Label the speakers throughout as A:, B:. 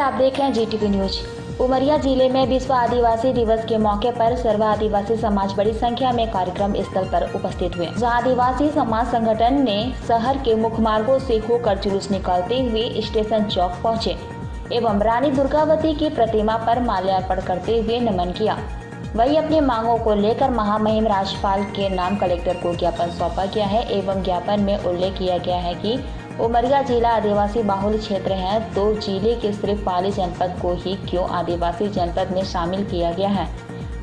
A: आप देख रहे हैं जीटीवी न्यूज। उमरिया जिले में विश्व आदिवासी दिवस के मौके पर सर्व आदिवासी समाज बड़ी संख्या में कार्यक्रम स्थल पर उपस्थित हुए, जहां आदिवासी समाज संगठन ने शहर के मुख्य मार्गों से होकर जुलूस निकालते हुए स्टेशन चौक पहुंचे एवं रानी दुर्गावती की प्रतिमा पर माल्यार्पण करते हुए नमन किया। वही अपनी मांगों को लेकर महामहिम राज्यपाल के नाम कलेक्टर को ज्ञापन सौंपा गया है एवं ज्ञापन में उल्लेख किया गया है कि उमरिया जिला आदिवासी बाहुल क्षेत्र है, तो जिले के सिर्फ पाली जनपद को ही क्यों आदिवासी जनपद में शामिल किया गया है,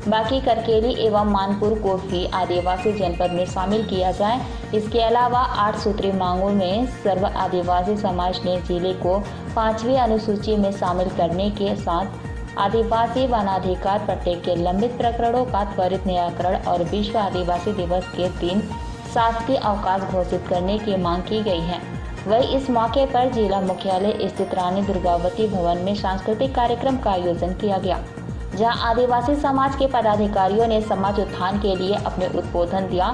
A: बाकी करकेली एवं मानपुर को भी आदिवासी जनपद में शामिल किया जाए। इसके अलावा 8 सूत्री मांगों में सर्व आदिवासी समाज ने जिले को 5वीं अनुसूची में शामिल करने के साथ आदिवासी वनाधिकार पट्टे के लंबित प्रकरणों का त्वरित निराकरण और विश्व आदिवासी दिवस के दिन शासकीय अवकाश घोषित करने की मांग की गई है। वही इस मौके पर जिला मुख्यालय स्थित रानी दुर्गावती भवन में सांस्कृतिक कार्यक्रम का आयोजन किया गया, जहां आदिवासी समाज के पदाधिकारियों ने समाज उत्थान के लिए अपने उद्बोधन दिया।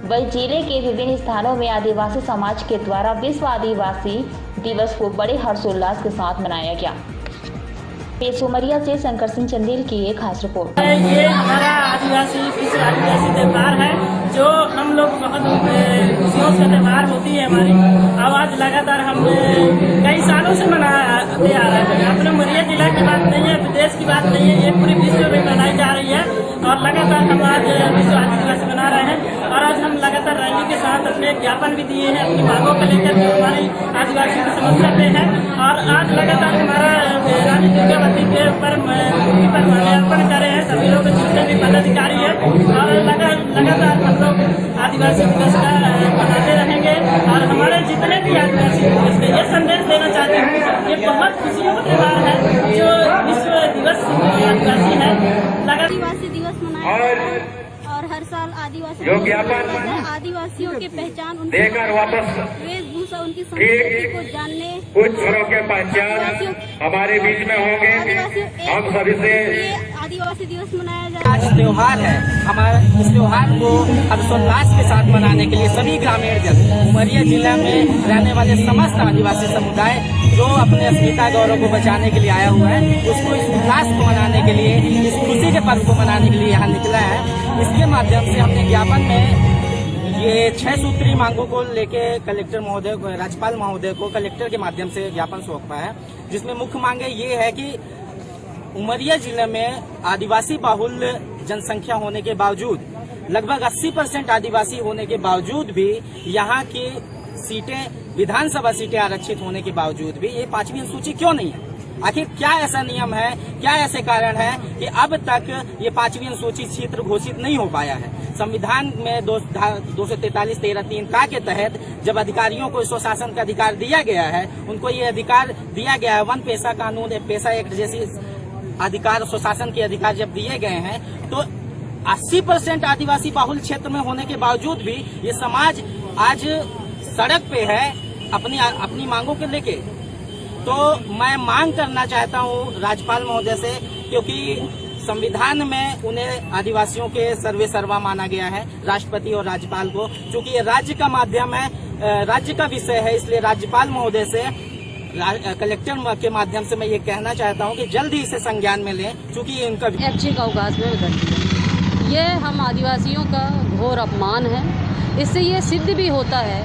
A: वही जिले के विभिन्न स्थानों में आदिवासी समाज के द्वारा विश्व आदिवासी दिवस को बड़े हर्षोल्लास के साथ मनाया गया। पेश उमरिया से शंकर सिंह चंदेल की एक खास रिपोर्ट।
B: ये हमारा विश्व आदिवासी त्योहार है, जो हम लोग बहुत खुशियों से त्योहार होती है हमारी। आवाज लगातार हम कई सालों से मनाते आ रहे हैं। अपने उमरिया जिला की बात नहीं है, विदेश की बात नहीं है, ये पूरे विश्व में मनाई जा रही है और लगातार हम आज विश्व आदिवासी मना रहे हैं। और आज हम लगातार रैली के साथ अपने ज्ञापन भी दिए हैं अपनी मांगों को लेकर, जो हमारी आदिवासी की समस्या पे है। और आज लगातार हमारा रानी दुर्गावती के ऊपर माल्यार्पण कर रहे हैं सभी लोग, जितने भी पदाधिकारी है। और लगातार हम लोग आदिवासी दिवस का मनाते रहेंगे। और हमारे जितने भी आदिवासी दिवस में ये संदेश देना चाहते हैं, ये बहुत खुशियों का त्योहार है जो विश्व दिवस आदिवासी है।
C: आदिवासी दिवस मनाया और हर साल आदिवासी आदिवासियों की पहचान
D: देकर वापस
C: वेशभूषा उनकी संस्कृति को जानने
D: कुछ घरों के पहचान हमारे बीच में होंगे। हम सभी से
C: आदिवासी दिवस मनाया जाएगा।
E: आज त्योहार है हमारा, इस त्योहार को हर्षोल्लास के साथ मनाने के लिए सभी ग्रामीण जन उमरिया जिला में रहने वाले समस्त आदिवासी समुदाय जो अपने अस्मिता गौरव को बचाने के लिए आया हुआ है, उसको इस उल्लास को मनाने के लिए, इस खुशी के पर्व को मनाने के लिए यहाँ निकला है। इसके माध्यम से हमने ज्ञापन में ये 6 सूत्री मांगों को लेके कलेक्टर महोदय को, राज्यपाल महोदय को कलेक्टर के माध्यम से ज्ञापन सौंपा है, जिसमें मुख्य मांगे ये है कि उमरिया जिले में आदिवासी बाहुल जनसंख्या होने के बावजूद, लगभग 80% आदिवासी होने के बावजूद भी यहाँ की सीटें, विधानसभा सीटें आरक्षित होने के बावजूद भी ये 5वीं अनुसूची क्यों नहीं है? आखिर क्या ऐसा नियम है, क्या ऐसे कारण है कि अब तक ये 5वीं अनुसूची क्षेत्र घोषित नहीं हो पाया है? संविधान में 243(13)(3) का के तहत जब अधिकारियों को स्वशासन का अधिकार दिया गया है, उनको ये अधिकार दिया गया है, वन पेशा कानून, पेशा एक्ट जैसी अधिकार, स्वशासन के अधिकार जब दिए गए हैं, तो 80% आदिवासी बाहुल क्षेत्र में होने के बावजूद भी ये समाज आज सड़क पे है अपनी मांगों के लेके। तो मैं मांग करना चाहता हूँ राज्यपाल महोदय से, क्योंकि संविधान में उन्हें आदिवासियों के सर्वे सर्वा माना गया है, राष्ट्रपति और राज्यपाल को। चूंकि ये राज्य का माध्यम है, राज्य का विषय है, इसलिए राज्यपाल महोदय से, कलेक्टर के माध्यम से मैं ये कहना चाहता हूँ कि जल्द ही इसे संज्ञान में लें, चूंकि इनका
F: ऐच्छिक अवकाश में उतरती है। ये हम आदिवासियों का घोर अपमान है। इससे ये सिद्ध भी होता है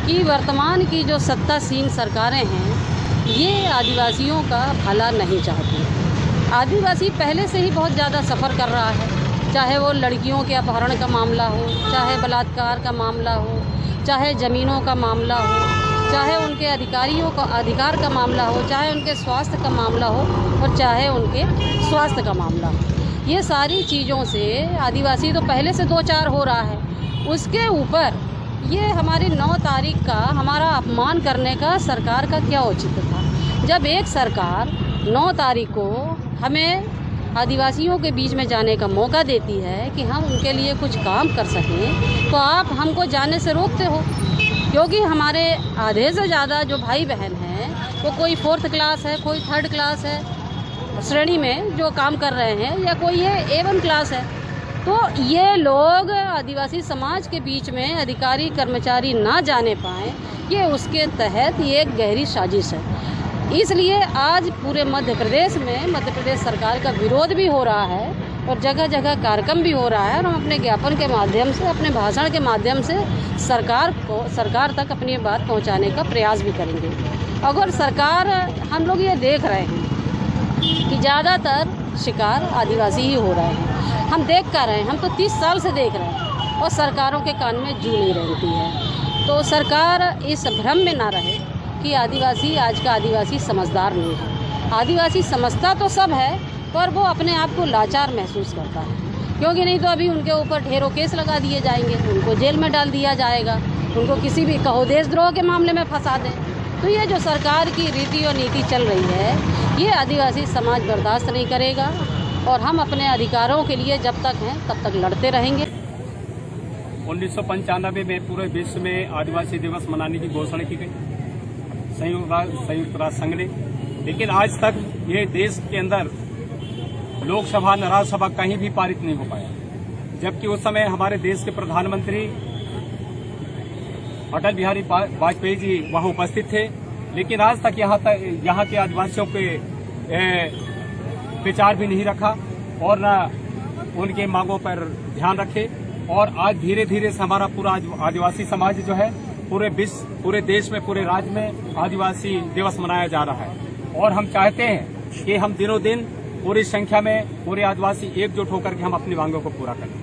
F: कि वर्तमान की जो सत्तासीन सरकारें हैं, ये आदिवासियों का भला नहीं चाहती। आदिवासी पहले से ही बहुत ज़्यादा सफ़र कर रहा है, चाहे वो लड़कियों के अपहरण का मामला हो, चाहे बलात्कार का मामला हो, चाहे ज़मीनों का मामला हो, चाहे उनके अधिकार का मामला हो, चाहे उनके स्वास्थ्य का मामला हो और चाहे उनके स्वास्थ्य का मामला हो। ये सारी चीज़ों से आदिवासी तो पहले से 2-4 हो रहा है, उसके ऊपर ये हमारी 9 तारीख का हमारा अपमान करने का सरकार का क्या औचित्य था? जब एक सरकार 9 तारीख को हमें आदिवासियों के बीच में जाने का मौका देती है कि हम उनके लिए कुछ काम कर सकें, तो आप हमको जाने से रोकते हो। क्योंकि हमारे आधे से ज़्यादा जो भाई बहन हैं, वो कोई 4th क्लास है, कोई 3rd क्लास है श्रेणी में जो काम कर रहे हैं, या कोई ये A1 क्लास है। तो ये लोग आदिवासी समाज के बीच में अधिकारी कर्मचारी ना जाने पाएँ, ये उसके तहत ये एक गहरी साजिश है। इसलिए आज पूरे मध्य प्रदेश में मध्य प्रदेश सरकार का विरोध भी हो रहा है और जगह जगह कार्यक्रम भी हो रहा है और हम अपने ज्ञापन के माध्यम से, अपने भाषण के माध्यम से सरकार तक अपनी बात पहुंचाने का प्रयास भी करेंगे। अगर सरकार, हम लोग ये देख रहे हैं कि ज़्यादातर शिकार आदिवासी ही हो रहे हैं, हम देख कर रहे हैं, हम तो 30 साल से देख रहे हैं और सरकारों के कान में जू नहीं रहती है। तो सरकार इस भ्रम में ना रहे कि आदिवासी, आज का आदिवासी समझदार नहीं है। आदिवासी समझता तो सब है पर वो अपने आप को लाचार महसूस करता है, क्योंकि नहीं तो अभी उनके ऊपर ढेरों केस लगा दिए जाएंगे, उनको जेल में डाल दिया जाएगा, उनको किसी भी कहो देशद्रोह के मामले में फंसा दें। तो ये जो सरकार की रीति और नीति चल रही है, ये आदिवासी समाज बर्दाश्त नहीं करेगा और हम अपने अधिकारों के लिए जब तक हैं तब तक लड़ते रहेंगे।
G: 1995 में पूरे विश्व में आदिवासी दिवस मनाने की घोषणा की गई संयुक्त राष्ट्र संघ ने, लेकिन आज तक ये देश के अंदर लोकसभा न राज्यसभा कहीं भी पारित नहीं हो पाया, जबकि उस समय हमारे देश के प्रधानमंत्री अटल बिहारी वाजपेयी जी वहां उपस्थित थे, लेकिन आज तक यहाँ के आदिवासियों के विचार भी नहीं रखा और न उनके मांगों पर ध्यान रखे। और आज धीरे धीरे से हमारा पूरा आदिवासी समाज जो है पूरे विश्व, पूरे देश में, पूरे राज्य में आदिवासी दिवस मनाया जा रहा है और हम चाहते हैं कि हम दिनों दिन पूरी संख्या में पूरे आदिवासी एकजुट होकर के हम अपनी मांगों को पूरा करें।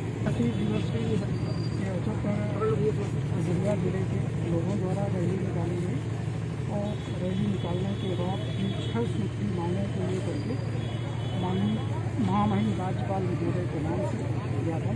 H: जिले के लोगों द्वारा रैली निकाली गई और रैली निकालने के बाद 6 सूत्री मांगों को लेकर के महामहिम राज्यपाल महोदय के नाम से ज्ञापन